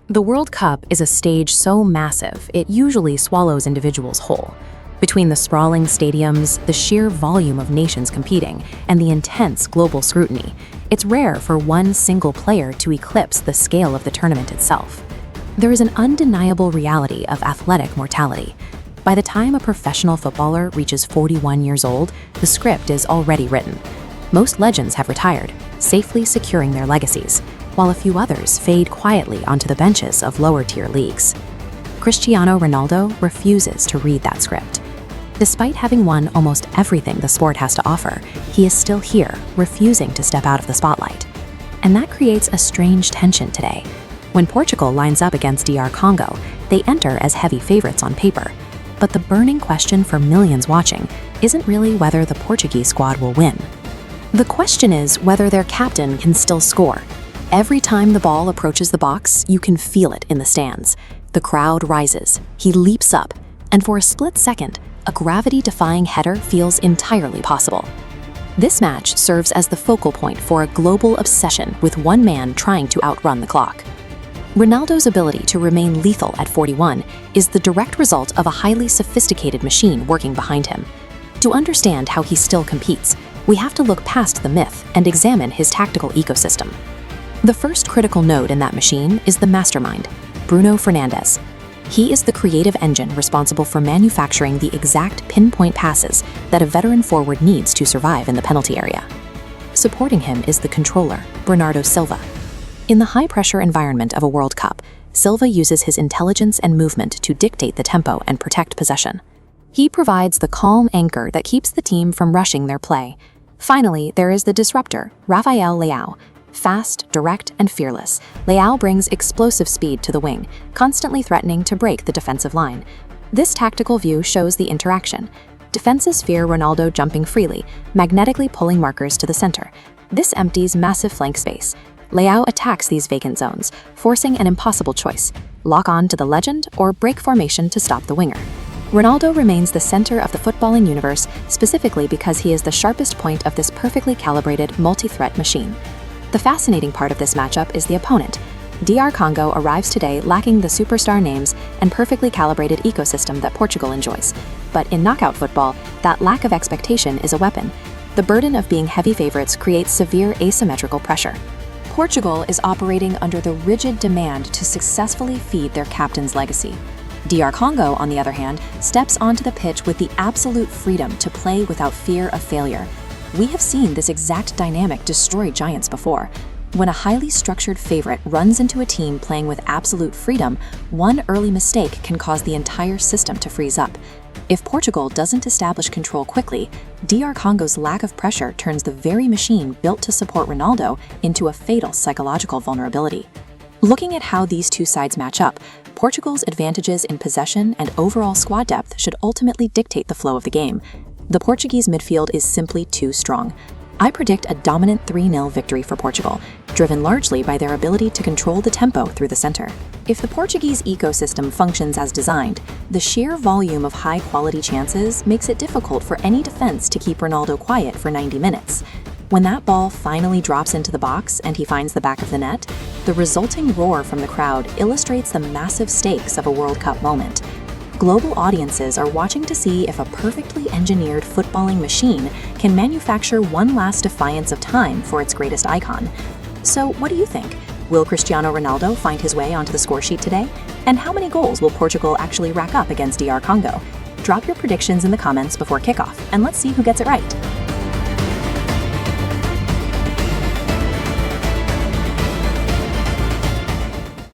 The World Cup is a stage so massive, it usually swallows individuals whole. Between the sprawling stadiums, the sheer volume of nations competing, and the intense global scrutiny, it's rare for one single player to eclipse the scale of the tournament itself. There is an undeniable reality of athletic mortality. By the time a professional footballer reaches 41 years old, the script is already written. Most legends have retired, safely securing their legacies, while a few others fade quietly onto the benches of lower-tier leagues. Cristiano Ronaldo refuses to read that script. Despite having won almost everything the sport has to offer, he is still here, refusing to step out of the spotlight. And that creates a strange tension today. When Portugal lines up against DR Congo, they enter as heavy favorites on paper. But the burning question for millions watching isn't really whether the Portuguese squad will win. The question is whether their captain can still score. Every time the ball approaches the box, you can feel it in the stands. The crowd rises, he leaps up, and for a split second, a gravity-defying header feels entirely possible. This match serves as the focal point for a global obsession with one man trying to outrun the clock. Ronaldo's ability to remain lethal at 41 is the direct result of a highly sophisticated machine working behind him. To understand how he still competes, we have to look past the myth and examine his tactical ecosystem. The first critical node in that machine is the mastermind, Bruno Fernandes. He is the creative engine responsible for manufacturing the exact pinpoint passes that a veteran forward needs to survive in the penalty area. Supporting him is the controller, Bernardo Silva. In the high-pressure environment of a World Cup, Silva uses his intelligence and movement to dictate the tempo and protect possession. He provides the calm anchor that keeps the team from rushing their play. Finally, there is the disruptor, Rafael Leão. Fast, direct, and fearless, Leao brings explosive speed to the wing, constantly threatening to break the defensive line. This tactical view shows the interaction. Defenses fear Ronaldo jumping freely, magnetically pulling markers to the center. This empties massive flank space. Leao attacks these vacant zones, forcing an impossible choice: lock on to the legend or break formation to stop the winger. Ronaldo remains the center of the footballing universe, specifically because he is the sharpest point of this perfectly calibrated, multi-threat machine. The fascinating part of this matchup is the opponent. DR Congo arrives today lacking the superstar names and perfectly calibrated ecosystem that Portugal enjoys. But in knockout football, that lack of expectation is a weapon. The burden of being heavy favorites creates severe asymmetrical pressure. Portugal is operating under the rigid demand to successfully feed their captain's legacy. DR Congo, on the other hand, steps onto the pitch with the absolute freedom to play without fear of failure. We have seen this exact dynamic destroy giants before. When a highly structured favorite runs into a team playing with absolute freedom, one early mistake can cause the entire system to freeze up. If Portugal doesn't establish control quickly, DR Congo's lack of pressure turns the very machine built to support Ronaldo into a fatal psychological vulnerability. Looking at how these two sides match up, Portugal's advantages in possession and overall squad depth should ultimately dictate the flow of the game. The Portuguese midfield is simply too strong. I predict a dominant 3-0 victory for Portugal, driven largely by their ability to control the tempo through the center. If the Portuguese ecosystem functions as designed, the sheer volume of high-quality chances makes it difficult for any defense to keep Ronaldo quiet for 90 minutes. When that ball finally drops into the box and he finds the back of the net, the resulting roar from the crowd illustrates the massive stakes of a World Cup moment. Global audiences are watching to see if a perfectly engineered footballing machine can manufacture one last defiance of time for its greatest icon. So what do you think? Will Cristiano Ronaldo find his way onto the score sheet today? And how many goals will Portugal actually rack up against DR Congo? Drop your predictions in the comments before kickoff, and let's see who gets it right.